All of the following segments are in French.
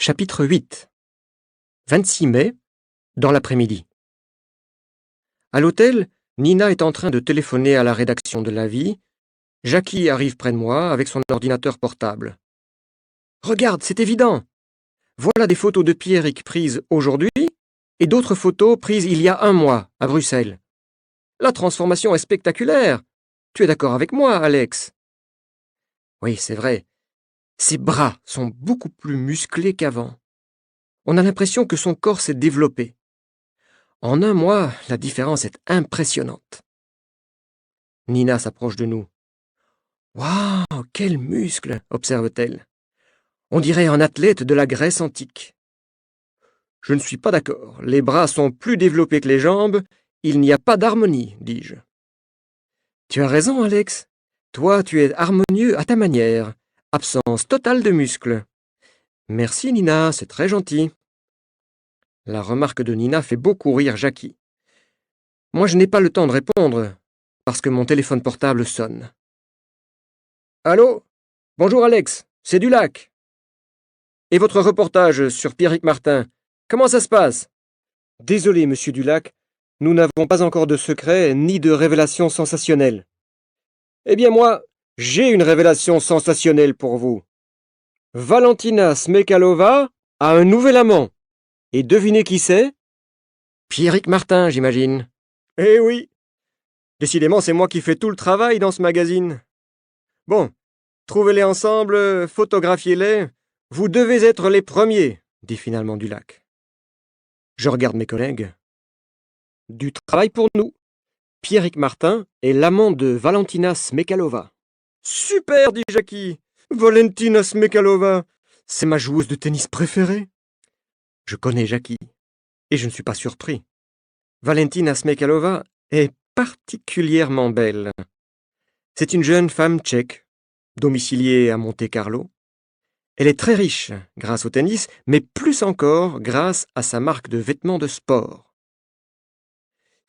Chapitre 8 26 mai, dans l'après-midi. À l'hôtel, Nina est en train de téléphoner à la rédaction de La Vie. Jackie arrive près de moi avec son ordinateur portable. « Regarde, c'est évident. Voilà des photos de Pierrick prises aujourd'hui et d'autres photos prises il y a un mois, à Bruxelles. La transformation est spectaculaire. Tu es d'accord avec moi, Alex ?» Oui, c'est vrai. Ses bras sont beaucoup plus musclés qu'avant. On a l'impression que son corps s'est développé. En un mois, la différence est impressionnante. Nina s'approche de nous. « Waouh, quels muscles !» observe-t-elle. « On dirait un athlète de la Grèce antique. » Je ne suis pas d'accord. Les bras sont plus développés que les jambes. Il n'y a pas d'harmonie, dis-je. Tu as raison, Alex. Toi, tu es harmonieux à ta manière. Absence totale de muscles. Merci, Nina, c'est très gentil. La remarque de Nina fait beaucoup rire Jackie. Moi, je n'ai pas le temps de répondre, parce que mon téléphone portable sonne. Allô? Bonjour Alex, c'est Dulac. Et votre reportage sur Pierrick Martin, comment ça se passe? Désolé, monsieur Dulac, nous n'avons pas encore de secret ni de révélation sensationnelle. Eh bien moi, j'ai une révélation sensationnelle pour vous. Valentina Smekalova a un nouvel amant. Et devinez qui c'est? Pierrick Martin, j'imagine. Eh oui. Décidément, c'est moi qui fais tout le travail dans ce magazine. Bon, trouvez-les ensemble, photographiez-les. Vous devez être les premiers, dit finalement Dulac. Je regarde mes collègues. Du travail pour nous. Pierrick Martin est l'amant de Valentina Smekalova. Super, dit Jackie. Valentina Smekalova, c'est ma joueuse de tennis préférée. Je connais Jackie, et je ne suis pas surpris. Valentina Smekalova est particulièrement belle. C'est une jeune femme tchèque, domiciliée à Monte-Carlo. Elle est très riche grâce au tennis, mais plus encore grâce à sa marque de vêtements de sport.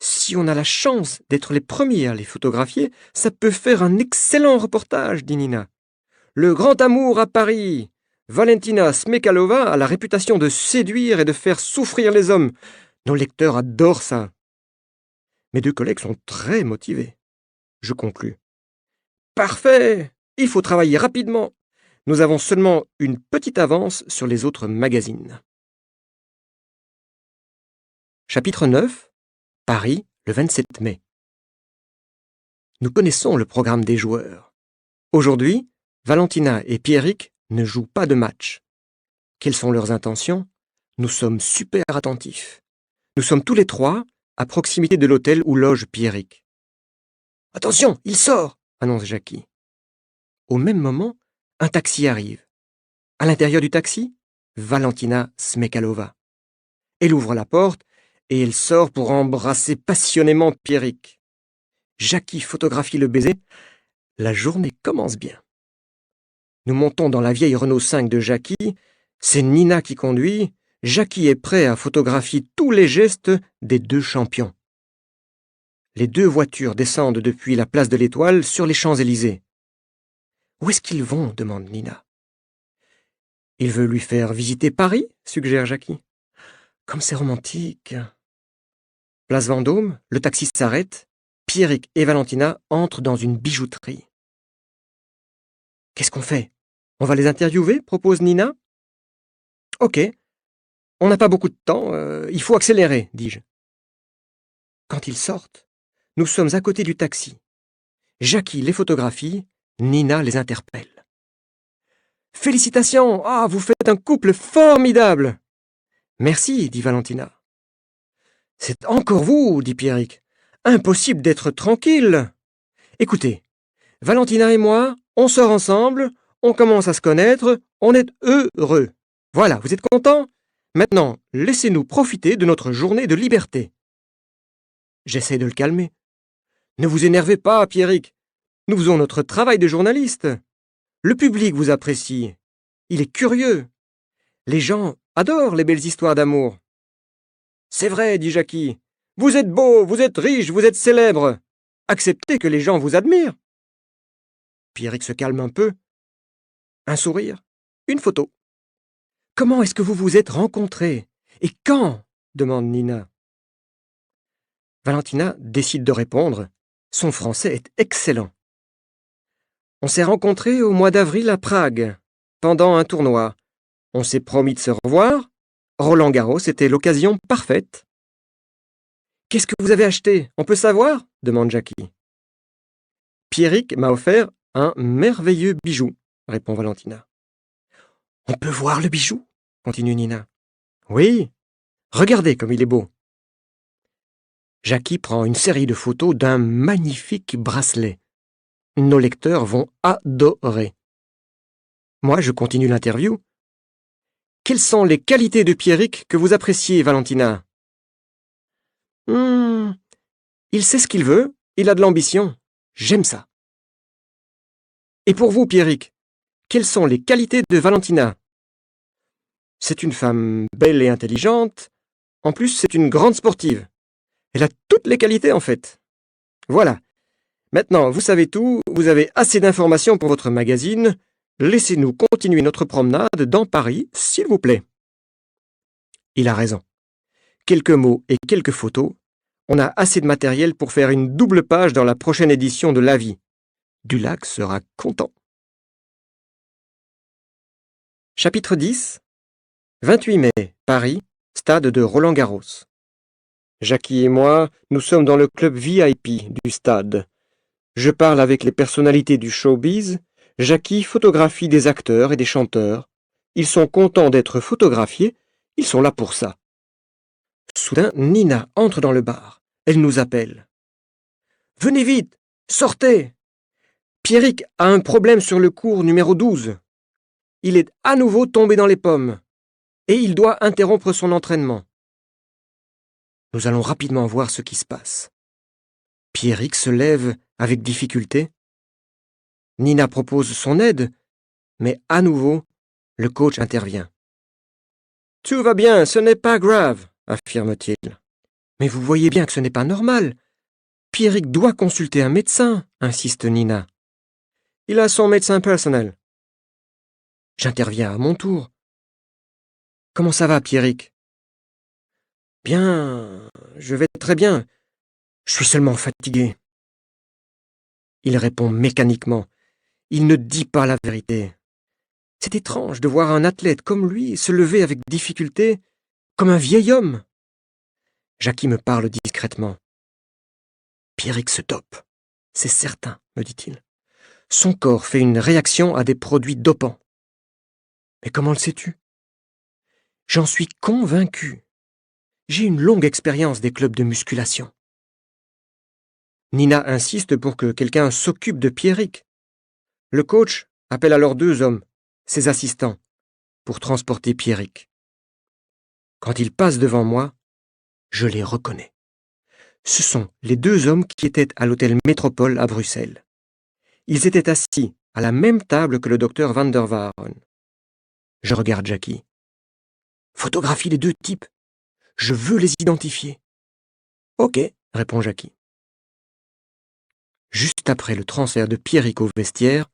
Si on a la chance d'être les premiers à les photographier, ça peut faire un excellent reportage, dit Nina. Le grand amour à Paris. Valentina Smekalova a la réputation de séduire et de faire souffrir les hommes. Nos lecteurs adorent ça. Mes deux collègues sont très motivés. Je conclus. Parfait! Il faut travailler rapidement. Nous avons seulement une petite avance sur les autres magazines. Chapitre 9. Paris, le 27 mai. Nous connaissons le programme des joueurs. Aujourd'hui, Valentina et Pierrick ne jouent pas de match. Quelles sont leurs intentions? Nous sommes super attentifs. Nous sommes tous les trois à proximité de l'hôtel où loge Pierrick. « Attention, il sort !» annonce Jackie. Au même moment, un taxi arrive. À l'intérieur du taxi, Valentina Smekalova. Elle ouvre la porte et elle sort pour embrasser passionnément Pierrick. Jackie photographie le baiser. La journée commence bien. Nous montons dans la vieille Renault 5 de Jackie. C'est Nina qui conduit. Jackie est prêt à photographier tous les gestes des deux champions. Les deux voitures descendent depuis la place de l'Étoile sur les Champs-Élysées. « Où est-ce qu'ils vont » demande Nina. « Il veut lui faire visiter Paris » suggère Jackie. « Comme c'est romantique !» Place Vendôme, le taxi s'arrête. Pierrick et Valentina entrent dans une bijouterie. « Qu'est-ce qu'on fait? On va les interviewer » propose Nina. « Ok, on n'a pas beaucoup de temps, il faut accélérer, dis-je. » Quand ils sortent, nous sommes à côté du taxi. Jackie les photographie, Nina les interpelle. « Félicitations! Ah, vous faites un couple formidable !»« Merci, dit Valentina. »« C'est encore vous, dit Pierrick. Impossible d'être tranquille. Écoutez, Valentina et moi, on sort ensemble, on commence à se connaître, on est heureux. Voilà, vous êtes contents? Maintenant, laissez-nous profiter de notre journée de liberté. » J'essaie de le calmer. « Ne vous énervez pas, Pierrick. Nous faisons notre travail de journaliste. Le public vous apprécie. Il est curieux. Les gens adorent les belles histoires d'amour. »« C'est vrai, dit Jackie. Vous êtes beau, vous êtes riche, vous êtes célèbre. Acceptez que les gens vous admirent. » Pierrick se calme un peu. Un sourire, une photo. Comment est-ce que vous vous êtes rencontrés? Et quand? Demande Nina. Valentina décide de répondre. Son français est excellent. On s'est rencontrés au mois d'avril à Prague, pendant un tournoi. On s'est promis de se revoir. Roland-Garros était l'occasion parfaite. Qu'est-ce que vous avez acheté? On peut savoir? Demande Jackie. Pierrick m'a offert un merveilleux bijou, répond Valentina. On peut voir le bijou? Continue Nina. Oui, regardez comme il est beau. Jackie prend une série de photos d'un magnifique bracelet. Nos lecteurs vont adorer. Moi, je continue l'interview. Quelles sont les qualités de Pierrick que vous appréciez, Valentina? Il sait ce qu'il veut, il a de l'ambition. J'aime ça. Et pour vous, Pierrick, quelles sont les qualités de Valentina? C'est une femme belle et intelligente. En plus, c'est une grande sportive. Elle a toutes les qualités, en fait. Voilà. Maintenant, vous savez tout, vous avez assez d'informations pour votre magazine. Laissez-nous continuer notre promenade dans Paris, s'il vous plaît. Il a raison. Quelques mots et quelques photos. On a assez de matériel pour faire une double page dans la prochaine édition de La Vie. Dulac sera content. Chapitre 10. 28 mai, Paris, stade de Roland-Garros. Jackie et moi, nous sommes dans le club VIP du stade. Je parle avec les personnalités du showbiz. Jackie photographie des acteurs et des chanteurs. Ils sont contents d'être photographiés. Ils sont là pour ça. Soudain, Nina entre dans le bar. Elle nous appelle. « Venez vite! Sortez! Pierrick a un problème sur le cours numéro 12. Il est à nouveau tombé dans les pommes. Et il doit interrompre son entraînement. » Nous allons rapidement voir ce qui se passe. Pierrick se lève avec difficulté. Nina propose son aide, mais à nouveau, le coach intervient. « Tout va bien, ce n'est pas grave, affirme-t-il. Mais vous voyez bien que ce n'est pas normal. Pierrick doit consulter un médecin, insiste Nina. Il a son médecin personnel. J'interviens à mon tour. Comment ça va, Pierrick? Bien, je vais très bien. Je suis seulement fatigué. Il répond mécaniquement. Il ne dit pas la vérité. C'est étrange de voir un athlète comme lui se lever avec difficulté, comme un vieil homme. Jackie me parle discrètement. Pierrick se dope. C'est certain, me dit-il. Son corps fait une réaction à des produits dopants. Mais comment le sais-tu? J'en suis convaincu. J'ai une longue expérience des clubs de musculation. Nina insiste pour que quelqu'un s'occupe de Pierrick. Le coach appelle alors 2 hommes, ses assistants, pour transporter Pierrick. Quand ils passent devant moi, je les reconnais. Ce sont les 2 hommes qui étaient à l'hôtel Métropole à Bruxelles. Ils étaient assis à la même table que le docteur Van der Waaren. Je regarde Jackie. Photographie les 2 types. Je veux les identifier. Ok, répond Jackie. Juste après le transfert de Pierrick au vestiaire,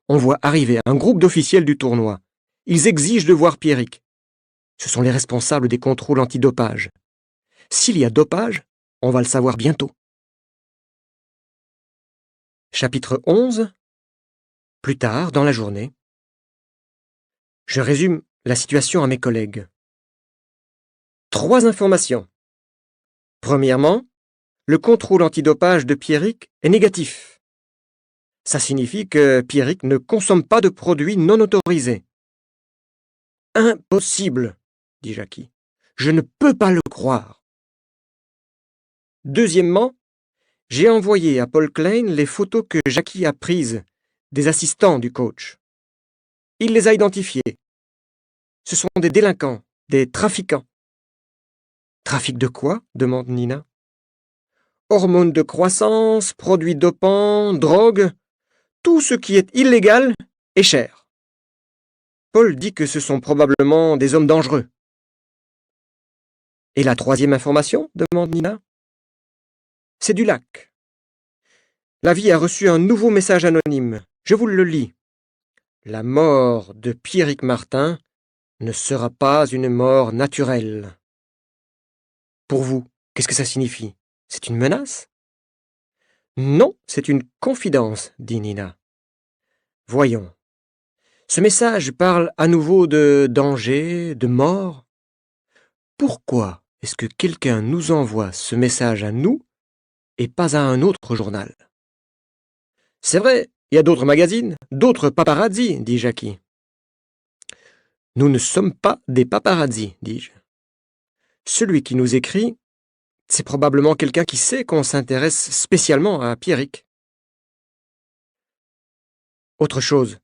on voit arriver un groupe d'officiels du tournoi. Ils exigent de voir Pierrick. Ce sont les responsables des contrôles antidopage. S'il y a dopage, on va le savoir bientôt. Chapitre 11. Plus tard, dans la journée. Je résume la situation à mes collègues. 3 informations. Premièrement, le contrôle antidopage de Pierrick est négatif. Ça signifie que Pierrick ne consomme pas de produits non autorisés. Impossible, dit Jackie. Je ne peux pas le croire. Deuxièmement, j'ai envoyé à Paul Klein les photos que Jackie a prises des assistants du coach. Il les a identifiés. Ce sont des délinquants, des trafiquants. Trafic de quoi? Demande Nina. Hormones de croissance, produits dopants, drogue, tout ce qui est illégal est cher. Paul dit que ce sont probablement des hommes dangereux. Et la 3e information? Demande Nina. C'est Dulac. La Vie a reçu un nouveau message anonyme. Je vous le lis. La mort de Pierrick Martin ne sera pas une mort naturelle. Pour vous, qu'est-ce que ça signifie? C'est une menace? Non, c'est une confidence, dit Nina. Voyons. Ce message parle à nouveau de danger, de mort. Pourquoi est-ce que quelqu'un nous envoie ce message à nous et pas à un autre journal? C'est vrai, il y a d'autres magazines, d'autres paparazzi, dit Jackie. Nous ne sommes pas des paparazzi, dis-je. Celui qui nous écrit, c'est probablement quelqu'un qui sait qu'on s'intéresse spécialement à Pierrick. Autre chose,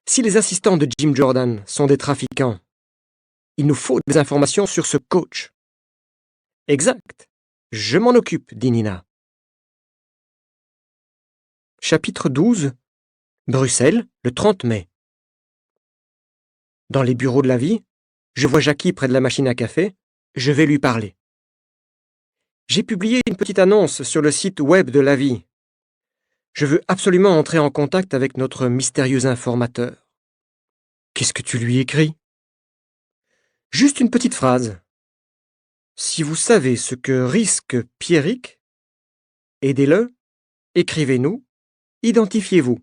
si les assistants de Jim Jordan sont des trafiquants, il nous faut des informations sur ce coach. Exact. Je m'en occupe, dit Nina. Chapitre 12. Bruxelles, le 30 mai. Dans les bureaux de la vie, je vois Jackie près de la machine à café. Je vais lui parler. J'ai publié une petite annonce sur le site web de la vie. Je veux absolument entrer en contact avec notre mystérieux informateur. Qu'est-ce que tu lui écris? Juste une petite phrase. Si vous savez ce que risque Pierrick, aidez-le, écrivez-nous, identifiez-vous.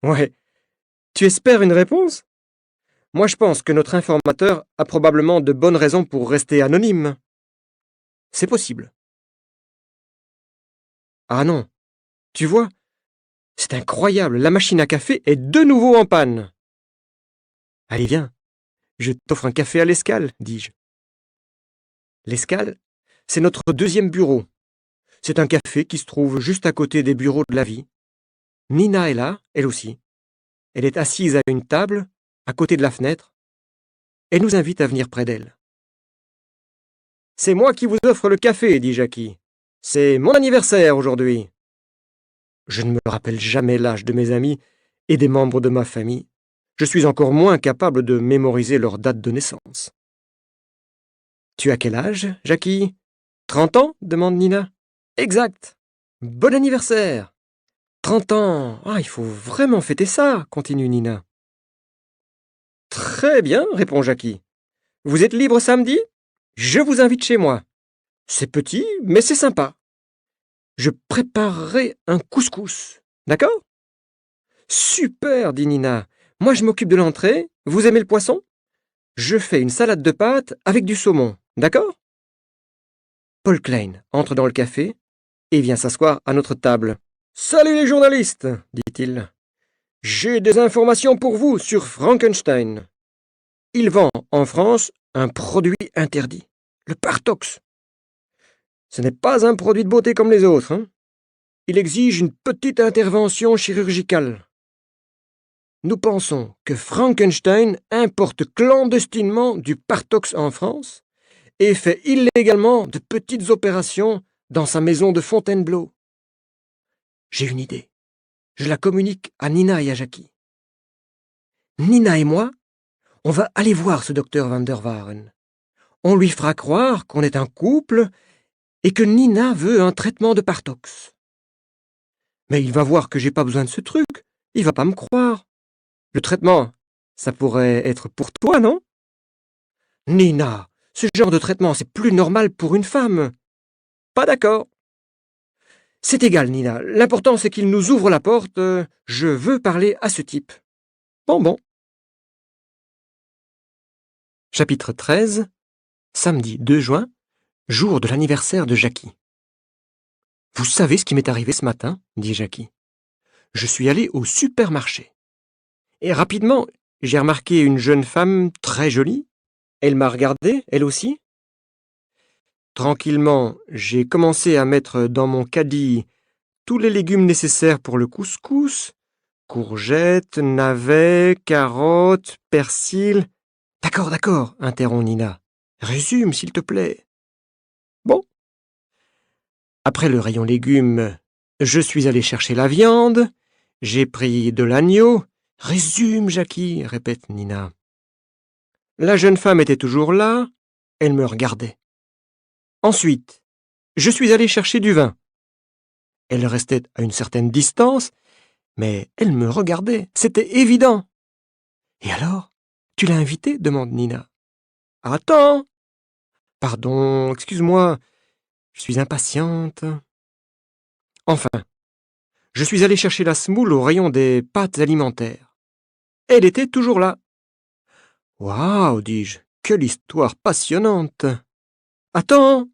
Ouais. Tu espères une réponse? Moi, je pense que notre informateur a probablement de bonnes raisons pour rester anonyme. C'est possible. Ah non. Tu vois, c'est incroyable, la machine à café est de nouveau en panne. Allez, viens, je t'offre un café à l'Escale, dis-je. L'Escale, c'est notre deuxième bureau. C'est un café qui se trouve juste à côté des bureaux de la vie. Nina est là, elle aussi. Elle est assise à une table, à côté de la fenêtre. Elle nous invite à venir près d'elle. C'est moi qui vous offre le café, dit Jackie. C'est mon anniversaire aujourd'hui. Je ne me rappelle jamais l'âge de mes amis et des membres de ma famille. Je suis encore moins capable de mémoriser leur date de naissance. Tu as quel âge, Jackie? 30 ans? Demande Nina. Exact. Bon anniversaire. 30 ans. Ah, il faut vraiment fêter ça, continue Nina. Très bien, répond Jackie. Vous êtes libre samedi? Je vous invite chez moi. C'est petit, mais c'est sympa. Je préparerai un couscous. D'accord? Super, dit Nina. Moi, je m'occupe de l'entrée. Vous aimez le poisson? Je fais une salade de pâtes avec du saumon. D'accord? Paul Klein entre dans le café et vient s'asseoir à notre table. Salut les journalistes, dit-il. J'ai des informations pour vous sur Frankenstein. Il vend en France un produit interdit, le Partox. Ce n'est pas un produit de beauté comme les autres. Il exige une petite intervention chirurgicale. Nous pensons que Frankenstein importe clandestinement du Partox en France et fait illégalement de petites opérations dans sa maison de Fontainebleau. J'ai une idée. Je la communique à Nina et à Jackie. Nina et moi, on va aller voir ce docteur Van der Waaren. On lui fera croire qu'on est un couple et que Nina veut un traitement de Partox. Mais il va voir que j'ai pas besoin de ce truc. Il va pas me croire. Le traitement, ça pourrait être pour toi, non? Nina, ce genre de traitement, c'est plus normal pour une femme. Pas d'accord. C'est égal, Nina. L'important, c'est qu'il nous ouvre la porte. Je veux parler à ce type. Bon. Chapitre 13. Samedi 2 juin, jour de l'anniversaire de Jackie. Vous savez ce qui m'est arrivé ce matin? Dit Jackie. Je suis allé au supermarché. Et rapidement, j'ai remarqué une jeune femme très jolie. Elle m'a regardé, elle aussi. Tranquillement, j'ai commencé à mettre dans mon caddie tous les légumes nécessaires pour le couscous. Courgettes, navets, carottes, persil. D'accord, interrompt Nina. Résume, s'il te plaît. Bon. Après le rayon légumes, je suis allé chercher la viande. J'ai pris de l'agneau. Résume, Jackie, répète Nina. La jeune femme était toujours là. Elle me regardait. Ensuite, je suis allé chercher du vin. Elle restait à une certaine distance, mais elle me regardait. C'était évident. Et alors, Tu l'as invité demande Nina. Attends. Pardon, excuse-moi, je suis impatiente. Enfin, je suis allé chercher la semoule au rayon des pâtes alimentaires. Elle était toujours là. Waouh, dis-je, quelle histoire passionnante. Attends,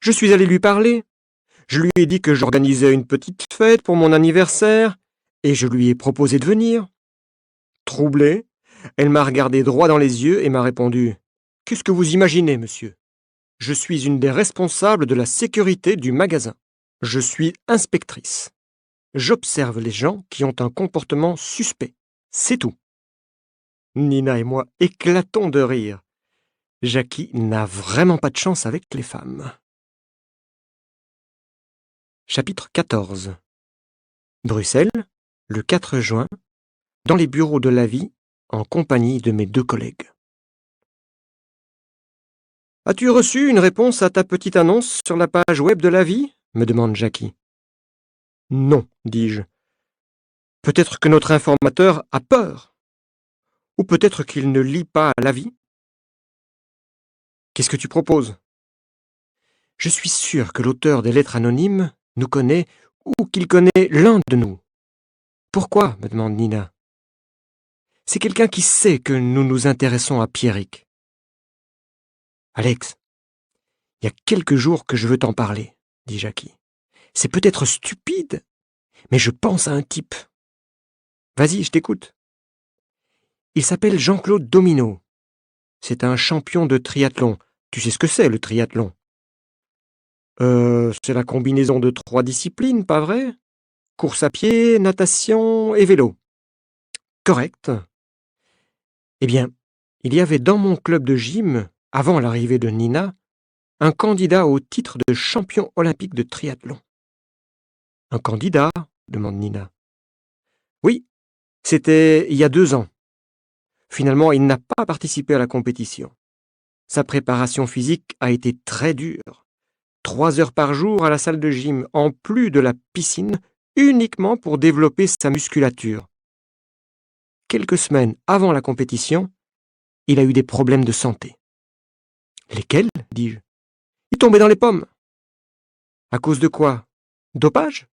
je suis allé lui parler. Je lui ai dit que j'organisais une petite fête pour mon anniversaire et je lui ai proposé de venir. Troublée, elle m'a regardé droit dans les yeux et m'a répondu « Qu'est-ce que vous imaginez, monsieur ? Je suis une des responsables de la sécurité du magasin. Je suis inspectrice. J'observe les gens qui ont un comportement suspect. C'est tout. » Nina et moi éclatons de rire. Jackie n'a vraiment pas de chance avec les femmes. Chapitre 14. Bruxelles, le 4 juin, dans les bureaux de la vie, en compagnie de mes 2 collègues. « As-tu reçu une réponse à ta petite annonce sur la page web de la vie ?» me demande Jackie. « Non, dis-je. Peut-être que notre informateur a peur. Ou peut-être qu'il ne lit pas la vie. Qu'est-ce que tu proposes ? Je suis sûr que l'auteur des lettres anonymes nous connaît ou qu'il connaît l'un de nous. Pourquoi ? me demande Nina. C'est quelqu'un qui sait que nous nous intéressons à Pierrick. Alex, il y a quelques jours que je veux t'en parler, dit Jackie. C'est peut-être stupide, mais je pense à un type. Vas-y, je t'écoute. Il s'appelle Jean-Claude Domino. C'est un champion de triathlon. Tu sais ce que c'est, le triathlon ? C'est la combinaison de 3 disciplines, pas vrai ? Course à pied, natation et vélo. Correct. Eh bien, il y avait dans mon club de gym, avant l'arrivée de Nina, un candidat au titre de champion olympique de triathlon. Un candidat ? demande Nina. Oui, c'était il y a 2 ans. Finalement, il n'a pas participé à la compétition. Sa préparation physique a été très dure. 3 heures par jour à la salle de gym, en plus de la piscine, uniquement pour développer sa musculature. Quelques semaines avant la compétition, il a eu des problèmes de santé. Lesquels ? dis-je. Il tombait dans les pommes. À cause de quoi ? Dopage ?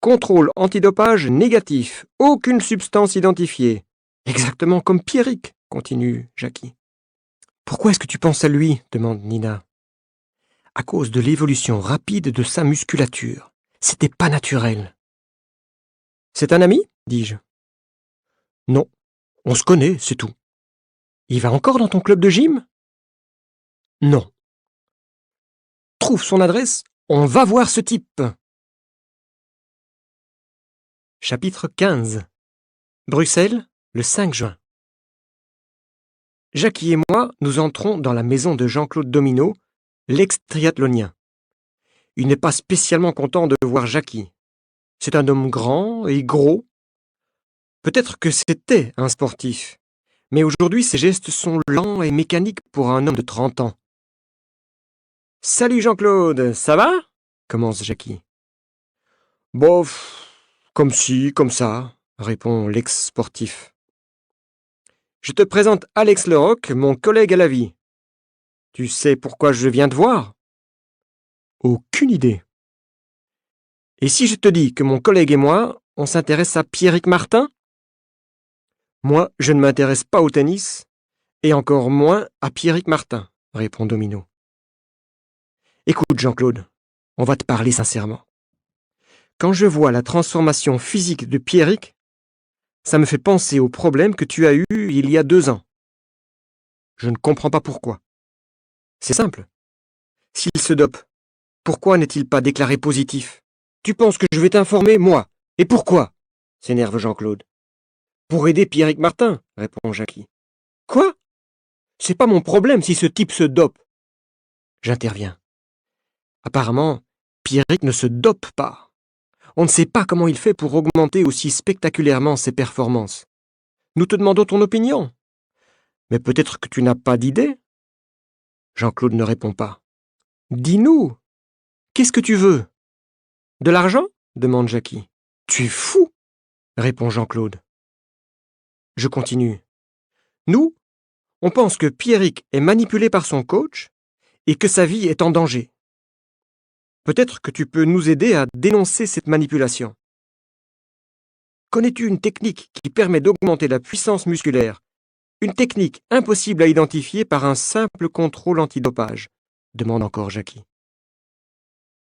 Contrôle antidopage négatif, aucune substance identifiée. Exactement comme Pierrick, continue Jackie. Pourquoi est-ce que tu penses à lui ? demande Nina. À cause de l'évolution rapide de sa musculature. C'était pas naturel. C'est un ami ? dis-je. Non, on se connaît, c'est tout. Il va encore dans ton club de gym ? Non. Trouve son adresse, on va voir ce type. Chapitre 15. Bruxelles, le 5 juin. Jackie et moi, nous entrons dans la maison de Jean-Claude Domino, l'ex-triathlonien. Il n'est pas spécialement content de voir Jackie. C'est un homme grand et gros. Peut-être que c'était un sportif, mais aujourd'hui ses gestes sont lents et mécaniques pour un homme de 30 ans. « Salut Jean-Claude, ça va ?» commence Jackie. « Bof, comme ci, comme ça », répond l'ex-sportif. « Je te présente Alex Leroc, mon collègue à la vie. Tu sais pourquoi je viens te voir ? » Aucune idée. Et si je te dis que mon collègue et moi, on s'intéresse à Pierrick Martin ? Moi, je ne m'intéresse pas au tennis, et encore moins à Pierrick Martin, répond Domino. Écoute, Jean-Claude, on va te parler sincèrement. Quand je vois la transformation physique de Pierrick, ça me fait penser au problème que tu as eu il y a 2 ans. Je ne comprends pas pourquoi. C'est simple. S'il se dope, pourquoi n'est-il pas déclaré positif ? Tu penses que je vais t'informer, moi ? Et pourquoi ? S'énerve Jean-Claude. Pour aider Pierrick Martin, répond Jackie. Quoi ? C'est pas mon problème si ce type se dope. J'interviens. Apparemment, Pierrick ne se dope pas. On ne sait pas comment il fait pour augmenter aussi spectaculairement ses performances. Nous te demandons ton opinion. Mais peut-être que tu n'as pas d'idée ? Jean-Claude ne répond pas. Dis-nous, qu'est-ce que tu veux ? De l'argent ? demande Jackie. Tu es fou ? répond Jean-Claude. Je continue. Nous, on pense que Pierrick est manipulé par son coach et que sa vie est en danger. Peut-être que tu peux nous aider à dénoncer cette manipulation. Connais-tu une technique qui permet d'augmenter la puissance musculaire? Une technique impossible à identifier par un simple contrôle antidopage, demande encore Jackie.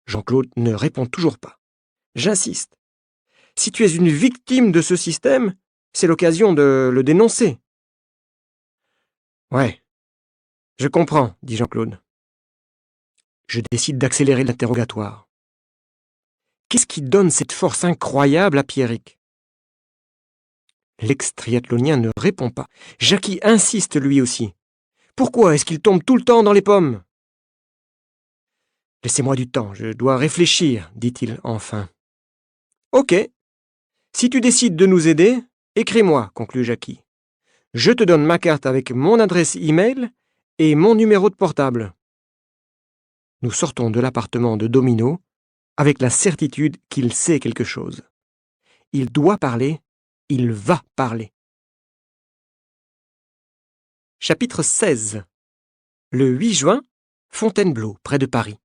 Jean-Claude ne répond toujours pas. J'insiste. Si tu es une victime de ce système, c'est l'occasion de le dénoncer. Ouais, je comprends, dit Jean-Claude. Je décide d'accélérer l'interrogatoire. Qu'est-ce qui donne cette force incroyable à Pierrick? L'ex-triathlonien ne répond pas. Jackie insiste lui aussi. Pourquoi est-ce qu'il tombe tout le temps dans les pommes? Laissez-moi du temps, je dois réfléchir, dit-il enfin. Ok. Si tu décides de nous aider, écris-moi, conclut Jackie. Je te donne ma carte avec mon adresse e-mail et mon numéro de portable. Nous sortons de l'appartement de Domino avec la certitude qu'il sait quelque chose. Il doit parler, il va parler. Chapitre 16. Le 8 juin, Fontainebleau, près de Paris.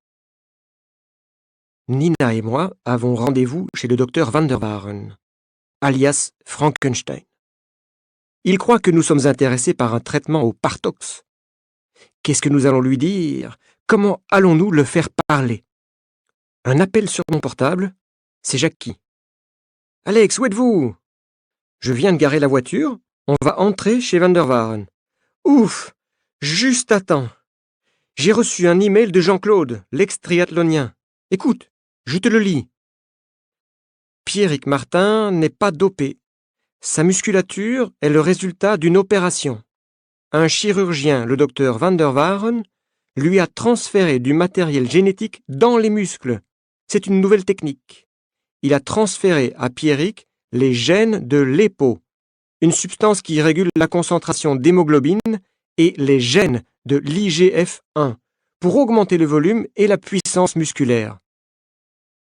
Nina et moi avons rendez-vous chez le docteur Van der Waaren, alias Frankenstein. Il croit que nous sommes intéressés par un traitement au Partox. Qu'est-ce que nous allons lui dire? Comment allons-nous le faire parler? Un appel sur mon portable, c'est Jackie. Alex, où êtes-vous? Je viens de garer la voiture, on va entrer chez Van der Waaren. Ouf! Juste à temps. J'ai reçu un email de Jean-Claude, l'ex-triathlonien. Écoute, je te le lis. Pierrick Martin n'est pas dopé. Sa musculature est le résultat d'une opération. Un chirurgien, le docteur Van der Waaren, lui a transféré du matériel génétique dans les muscles. C'est une nouvelle technique. Il a transféré à Pierrick les gènes de l'EPO, une substance qui régule la concentration d'hémoglobine, et les gènes de l'IGF-1, pour augmenter le volume et la puissance musculaire.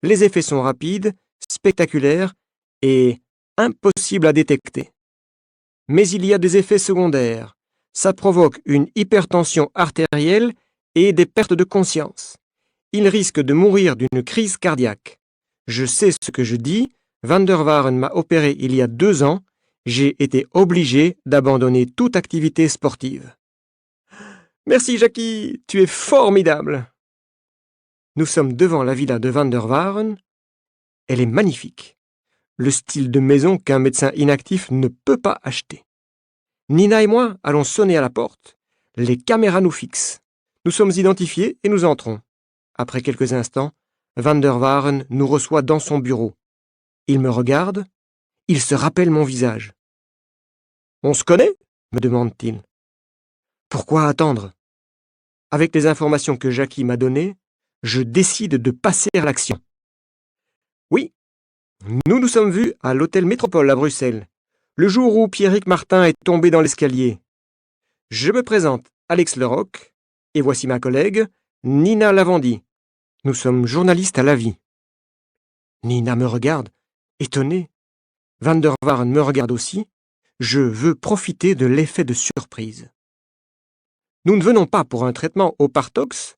Les effets sont rapides, spectaculaires et impossibles à détecter. Mais il y a des effets secondaires. Ça provoque une hypertension artérielle et des pertes de conscience. Il risque de mourir d'une crise cardiaque. Je sais ce que je dis. Van der Waaren m'a opéré il y a 2 ans. J'ai été obligé d'abandonner toute activité sportive. Merci Jackie, tu es formidable. Nous sommes devant la villa de Van der Waaren. Elle est magnifique. Le style de maison qu'un médecin inactif ne peut pas acheter. Nina et moi allons sonner à la porte. Les caméras nous fixent. Nous sommes identifiés et nous entrons. Après quelques instants, Van der Waaren nous reçoit dans son bureau. Il me regarde. Il se rappelle mon visage. « On se connaît ?» me demande-t-il. Pourquoi attendre? Avec les informations que Jackie m'a données, je décide de passer à l'action. Oui, nous nous sommes vus à l'hôtel Métropole à Bruxelles, le jour où Pierrick Martin est tombé dans l'escalier. Je me présente, Alex Leroc, et voici ma collègue, Nina Lavandy. Nous sommes journalistes à la vie. Nina me regarde, étonnée. Van der Waaren me regarde aussi. Je veux profiter de l'effet de surprise. Nous ne venons pas pour un traitement au Partox.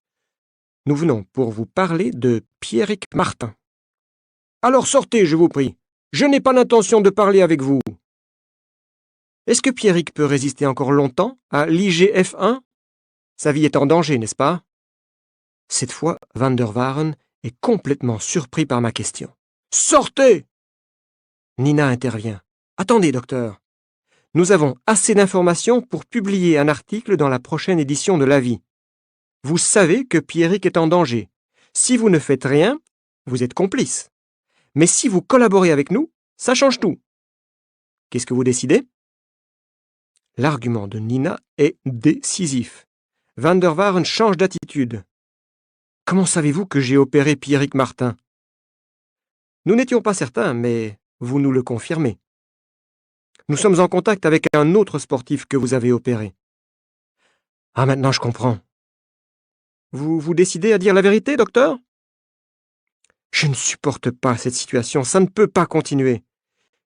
Nous venons pour vous parler de Pierrick Martin. Alors sortez, je vous prie. Je n'ai pas l'intention de parler avec vous. Est-ce que Pierrick peut résister encore longtemps à l'IGF-1? Sa vie est en danger, n'est-ce pas? Cette fois, Van der Waaren est complètement surpris par ma question. Sortez! Nina intervient. Attendez, docteur. Nous avons assez d'informations pour publier un article dans la prochaine édition de La Vie. Vous savez que Pierrick est en danger. Si vous ne faites rien, vous êtes complice. Mais si vous collaborez avec nous, ça change tout. Qu'est-ce que vous décidez? L'argument de Nina est décisif. Van der Waaren change d'attitude. Comment savez-vous que j'ai opéré Pierrick Martin? Nous n'étions pas certains, mais vous nous le confirmez. Nous sommes en contact avec un autre sportif que vous avez opéré. Ah, maintenant je comprends. Vous vous décidez à dire la vérité, docteur? Je ne supporte pas cette situation, ça ne peut pas continuer.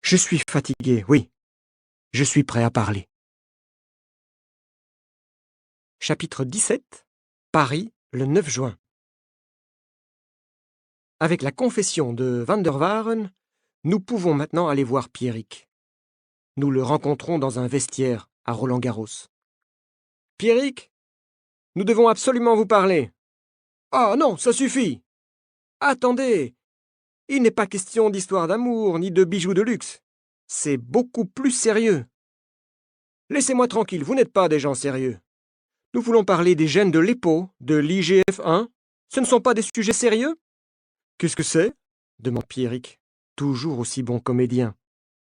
Je suis fatigué, oui. Je suis prêt à parler. Chapitre 17. Paris, le 9 juin. Avec la confession de Van der Waaren, nous pouvons maintenant aller voir Pierrick. Nous le rencontrons dans un vestiaire à Roland-Garros. « Pierrick, nous devons absolument vous parler. »« Ah non, ça suffit !»« Attendez, il n'est pas question d'histoire d'amour ni de bijoux de luxe. C'est beaucoup plus sérieux. »« Laissez-moi tranquille, vous n'êtes pas des gens sérieux. Nous voulons parler des gènes de l'EPO, de l'IGF-1. Ce ne sont pas des sujets sérieux ?»« Qu'est-ce que c'est ?» demande Pierrick, toujours aussi bon comédien.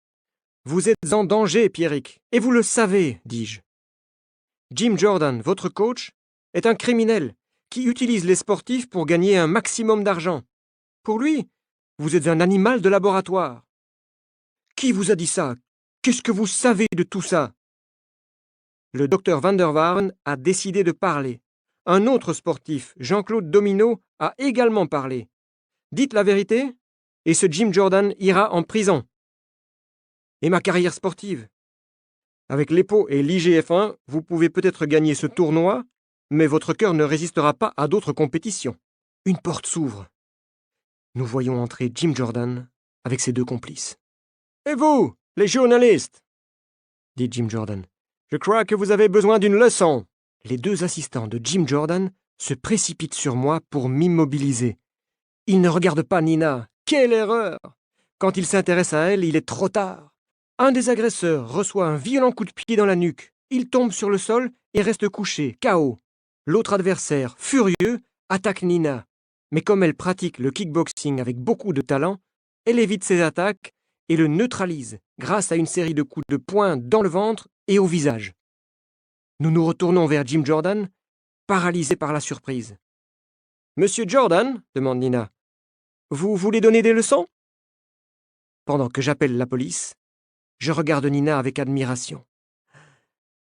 « Vous êtes en danger, Pierrick, et vous le savez, dis-je. Jim Jordan, votre coach, est un criminel qui utilise les sportifs pour gagner un maximum d'argent. Pour lui, vous êtes un animal de laboratoire. »« Qui vous a dit ça? Qu'est-ce que vous savez de tout ça ?» Le docteur Van der Waaren a décidé de parler. Un autre sportif, Jean-Claude Domino, a également parlé. Dites la vérité, et ce Jim Jordan ira en prison. Et ma carrière sportive? Avec l'EPO et l'IGF-1, vous pouvez peut-être gagner ce tournoi, mais votre cœur ne résistera pas à d'autres compétitions. Une porte s'ouvre. Nous voyons entrer Jim Jordan avec ses deux complices. « Et vous, les journalistes ?» dit Jim Jordan. « Je crois que vous avez besoin d'une leçon. » Les deux assistants de Jim Jordan se précipitent sur moi pour m'immobiliser. Ils ne regardent pas Nina. Quelle erreur! Quand il s'intéresse à elle, il est trop tard. Un des agresseurs reçoit un violent coup de pied dans la nuque. Il tombe sur le sol et reste couché, KO. L'autre adversaire, furieux, attaque Nina. Mais comme elle pratique le kickboxing avec beaucoup de talent, elle évite ses attaques et le neutralise grâce à une série de coups de poing dans le ventre et au visage. Nous nous retournons vers Jim Jordan, paralysés par la surprise. « Monsieur Jordan, demande Nina, vous voulez donner des leçons ?» Pendant que j'appelle la police, je regarde Nina avec admiration.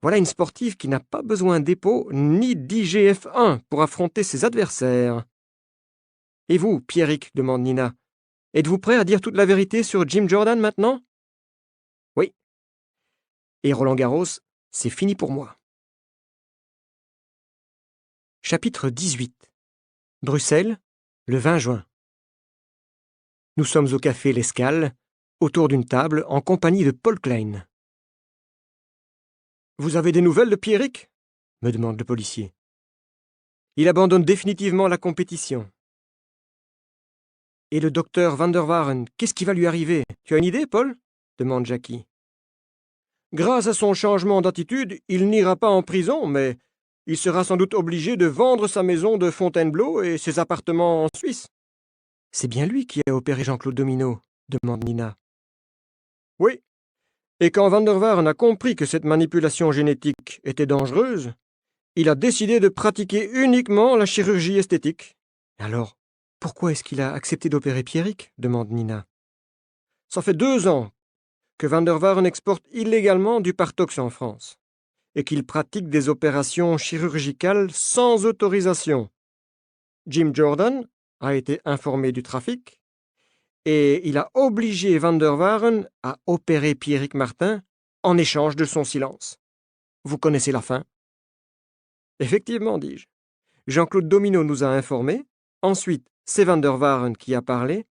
Voilà une sportive qui n'a pas besoin d'EPO ni d'IGF-1 pour affronter ses adversaires. « Et vous, Pierrick, demande Nina, êtes-vous prêt à dire toute la vérité sur Jim Jordan maintenant ?»« Oui. Et Roland-Garros, c'est fini pour moi. » Chapitre 18. Bruxelles, le 20 juin. Nous sommes au café L'Escale, autour d'une table, en compagnie de Paul Klein. « Vous avez des nouvelles de Pierrick ?» me demande le policier. « Il abandonne définitivement la compétition. »« Et le docteur Van der Waaren, qu'est-ce qui va lui arriver? Tu as une idée, Paul ?» demande Jackie. « Grâce à son changement d'attitude, il n'ira pas en prison, mais il sera sans doute obligé de vendre sa maison de Fontainebleau et ses appartements en Suisse. »« C'est bien lui qui a opéré Jean-Claude Domino ?» demande Nina. « Oui. Et quand Van der Waaren a compris que cette manipulation génétique était dangereuse, il a décidé de pratiquer uniquement la chirurgie esthétique. »« Alors, pourquoi est-ce qu'il a accepté d'opérer Pierrick ?» demande Nina. « Ça fait 2 ans que Van der Waaren exporte illégalement du Partox en France et qu'il pratique des opérations chirurgicales sans autorisation. Jim Jordan a été informé du trafic et il a obligé Van der Waaren à opérer Pierrick Martin en échange de son silence. Vous connaissez la fin. »« Effectivement, dis-je. Jean-Claude Domino nous a informés, ensuite c'est Van der Waaren qui a parlé,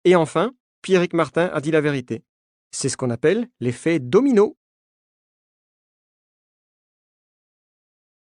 et enfin, Pierrick Martin a dit la vérité. C'est ce qu'on appelle l'effet domino. »